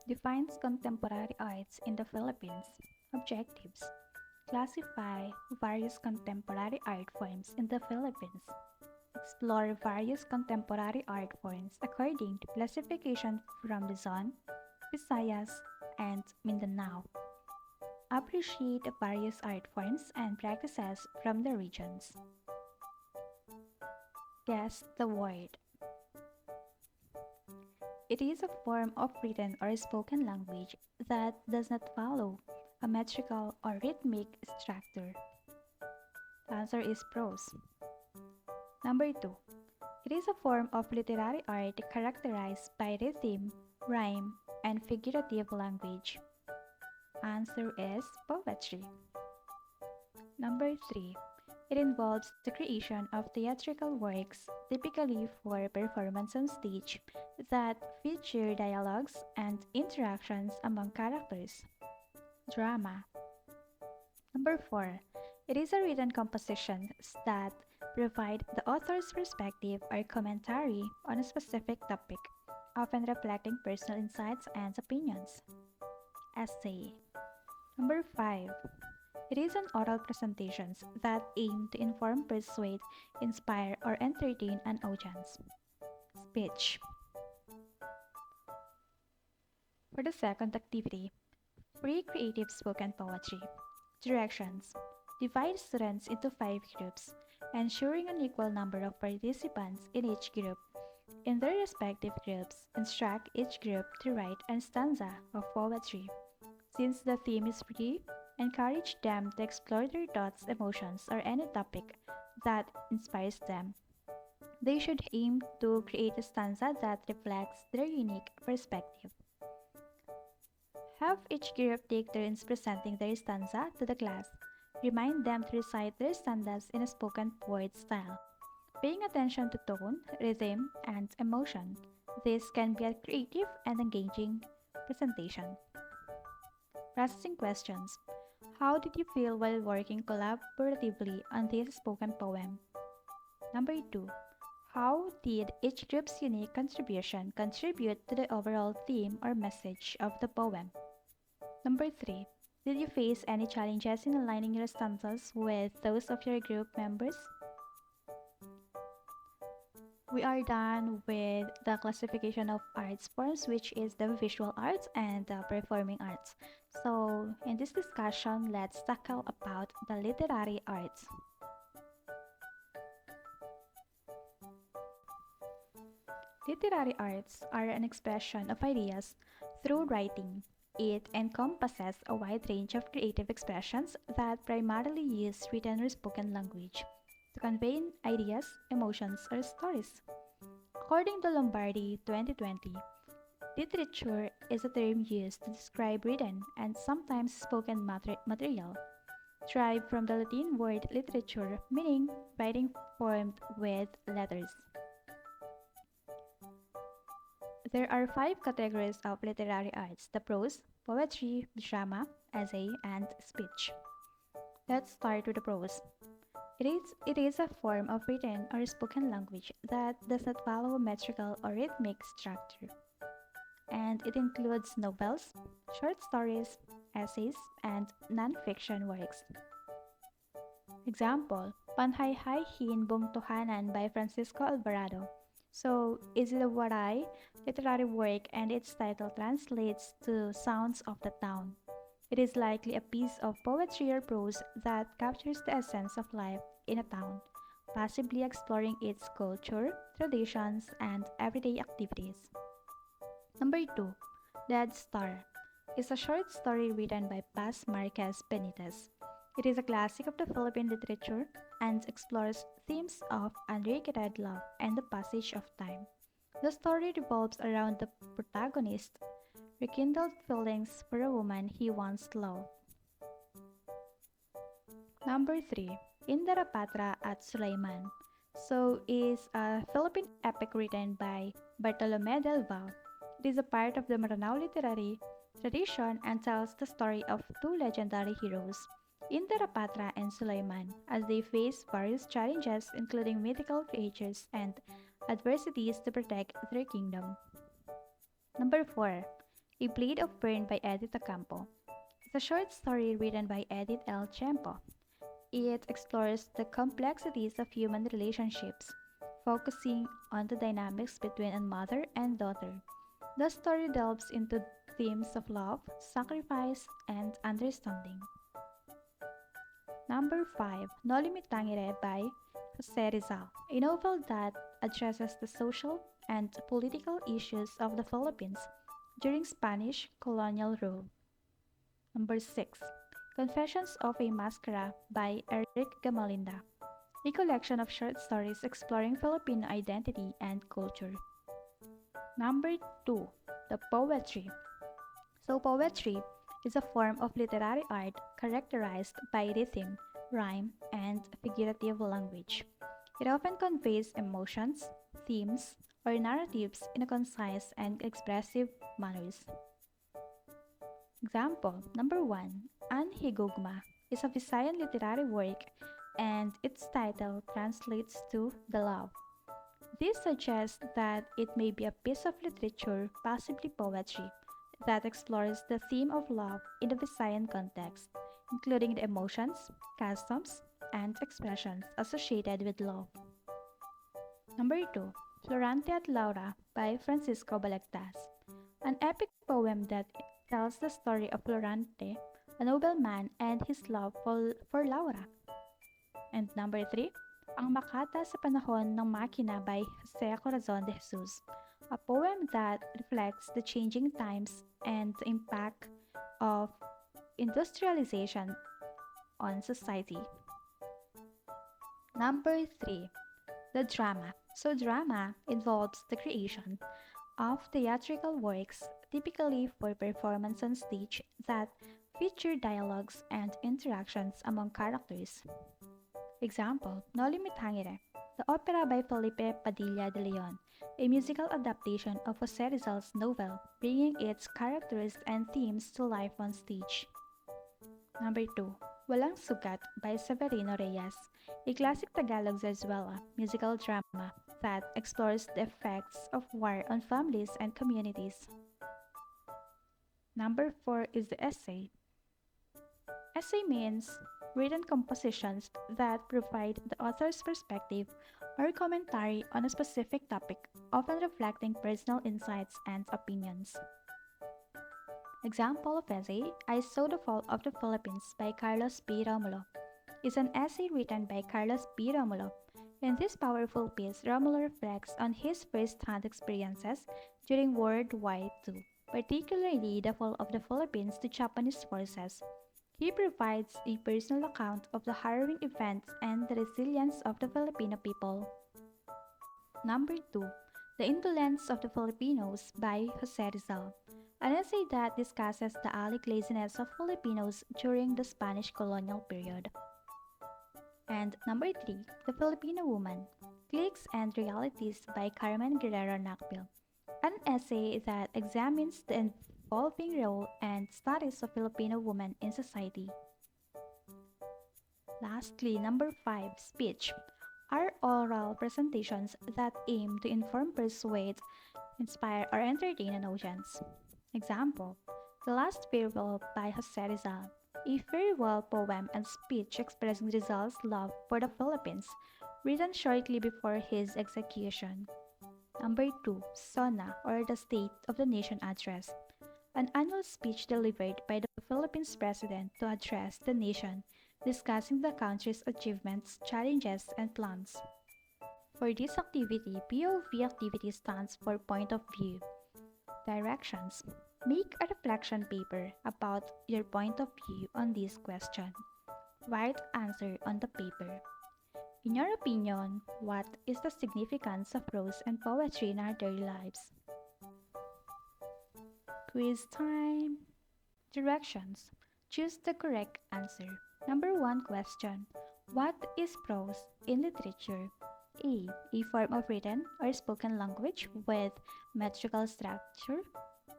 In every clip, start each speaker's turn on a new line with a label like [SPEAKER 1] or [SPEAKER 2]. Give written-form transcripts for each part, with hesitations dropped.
[SPEAKER 1] Defines contemporary arts in the Philippines. Objectives: classify various contemporary art forms in the Philippines. Explore various contemporary art forms according to classification from Luzon, Visayas, and Mindanao. Appreciate various art forms and practices from the regions. Guess the word. It is a form of written or spoken language that does not follow a metrical or rhythmic structure. The answer is prose. Number 2. It is a form of literary art characterized by rhythm, rhyme, and figurative language. Answer is poetry. Number 3. It involves the creation of theatrical works, typically for performance on stage, that feature dialogues and interactions among characters. Drama. Number 4. It is a written composition that provide the author's perspective or commentary on a specific topic, often reflecting personal insights and opinions. Essay. Number 5. It is an oral presentations that aim to inform, persuade, inspire, or entertain an audience. Speech. For the second activity, free creative spoken poetry. Directions. Divide students into 5 groups, ensuring an equal number of participants in each group. In their respective groups, instruct each group to write a stanza of poetry. Since the theme is free, encourage them to explore their thoughts, emotions, or any topic that inspires them. They should aim to create a stanza that reflects their unique perspective. Have each group take turns presenting their stanza to the class. Remind them to recite their stanzas in a spoken word style, paying attention to tone, rhythm, and emotion. This can be a creative and engaging presentation. Processing questions. How did you feel while working collaboratively on this spoken poem? Number 2. How did each group's unique contribution contribute to the overall theme or message of the poem? Number 3. Did you face any challenges in aligning your stanzas with those of your group members? We are done with the classification of arts forms, which is the visual arts and the performing arts. So, in this discussion, let's tackle about the literary arts. Literary arts are an expression of ideas through writing. It encompasses a wide range of creative expressions that primarily use written or spoken language to convey ideas, emotions, or stories. According to Lombardi 2020, literature is a term used to describe written and sometimes spoken material, derived from the Latin word literature, meaning writing formed with letters. There are 5 categories of literary arts: the prose, poetry, drama, essay, and speech. Let's start with the prose. It is a form of written or spoken language that does not follow a metrical or rhythmic structure, and it includes novels, short stories, essays, and non-fiction works. Example, Panhayhayhin Bungtuhanan by Francisco Alvarado. So, is it a Waray literary work and its title translates to Sounds of the Town. It is likely a piece of poetry or prose that captures the essence of life in a town, possibly exploring its culture, traditions, and everyday activities. Number 2, Dead Star is a short story written by Paz Marquez Benitez. It is a classic of the Philippine literature and explores themes of unrequited love and the passage of time. The story revolves around the protagonist's rekindled feelings for a woman he once loved. Number 3, Indarapatra at Sulaiman. So is a Philippine epic written by Bartolome del Val. It is a part of the Maranao literary tradition and tells the story of 2 legendary heroes, Indarapatra and Sulaiman, as they face various challenges including mythical creatures and adversities to protect their kingdom. Number 4, A Blade of Burn by Edith Ocampo. It's a short story written by Edith L. Chempo. It explores the complexities of human relationships, focusing on the dynamics between a mother and daughter. The story delves into themes of love, sacrifice, and understanding. Number 5, No Limitangere by Jose Rizal, a novel that addresses the social and political issues of the Philippines during Spanish colonial rule. Number 6, Confessions of a Mascara by Eric Gamalinda, a collection of short stories exploring Filipino identity and culture. Number 2, The Poetry. Poetry is a form of literary art characterized by rhythm, rhyme, and figurative language. It often conveys emotions, themes, or narratives in a concise and expressive manners. Example number 1, An Higugma is a Visayan literary work and its title translates to The Love. This suggests that it may be a piece of literature, possibly poetry, that explores the theme of love in the Visayan context, including the emotions, customs, and expressions associated with love. Number 2, Florante at Laura by Francisco Balagtas, an epic poem that tells the story of Florante, a nobleman, and his love for Laura. And number 3, Ang Makata sa Panahon ng Makina by Jose Corazon de Jesus, a poem that reflects the changing times and the impact of industrialization on society. Number 3, the drama. Drama involves the creation of theatrical works, typically for performance on stage, that feature dialogues and interactions among characters. Example, No Limitangere, the opera by Felipe Padilla de Leon, a musical adaptation of Jose Rizal's novel, bringing its characters and themes to life on stage. Number 2, Walang Sugat by Severino Reyes, a classic Tagalog zarzuela musical drama that explores the effects of war on families and communities. Number 4 is the essay. Essay means written compositions that provide the author's perspective or commentary on a specific topic, often reflecting personal insights and opinions. Example of essay, I Saw the Fall of the Philippines by Carlos P. Romulo, is an essay written by Carlos P. Romulo. In this powerful piece, Romulo reflects on his first-hand experiences during World War II, particularly the fall of the Philippines to Japanese forces. He provides a personal account of the harrowing events and the resilience of the Filipino people. Number 2, The Indolence of the Filipinos by Jose Rizal, an essay that discusses the alleged laziness of Filipinos during the Spanish colonial period. And number 3, The Filipino Woman, Cliques and Realities by Carmen Guerrero Nakpil, an essay that examines the evolving role and status of Filipino women in society. Lastly, number 5, Speech, are oral presentations that aim to inform, persuade, inspire, or entertain an audience. Example, The Last Farewell by Jose Rizal, a farewell poem and speech expressing Rizal's love for the Philippines, written shortly before his execution. Number 2, SONA, or the State of the Nation Address, an annual speech delivered by the Philippines President to address the nation, discussing the country's achievements, challenges, and plans. For this activity, POV activity stands for Point of View. Directions. Make a reflection paper about your point of view on this question. Write answer on the paper. In your opinion, what is the significance of prose and poetry in our daily lives? Quiz time! Directions. Choose the correct answer. Number 1 question. What is prose in literature? A form of written or spoken language with metrical structure.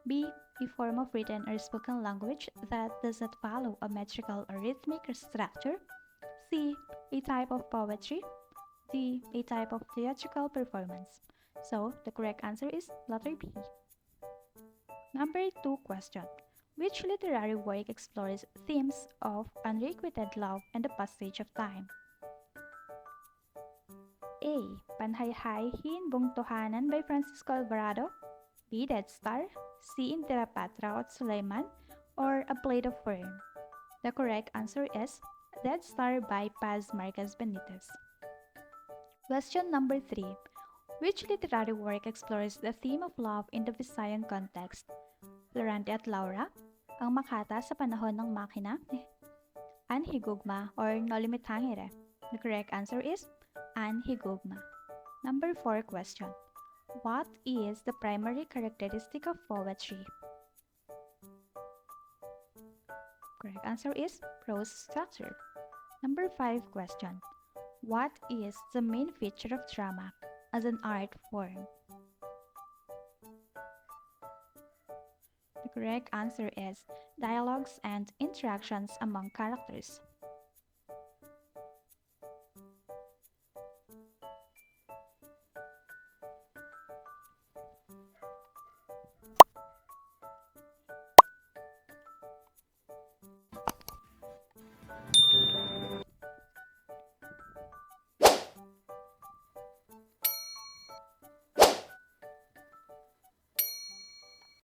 [SPEAKER 1] B. A form of written or spoken language that does not follow a metrical or rhythmic structure. C. A type of poetry. D. A type of theatrical performance. So, the correct answer is letter B. Number 2 question. Which literary work explores themes of unrequited love and the passage of time? A. Panhayhayin Bungtuhanan by Francisco Alvarado. B. Dead Star. C. Intirapatra at Sulaiman. Or A Plate of Fern. The correct answer is Dead Star by Paz Marquez Benitez. Question number 3. Which literary work explores the theme of love in the Visayan context? Florante at Laura, Ang Makata sa Panahon ng Makina, Anhigugma, or No Limitangere? The correct answer is Anhigugma. Number 4 question. What is the primary characteristic of poetry? Correct answer is prose structure. Number 5 question. What is the main feature of drama as an art form? The correct answer is dialogues and interactions among characters.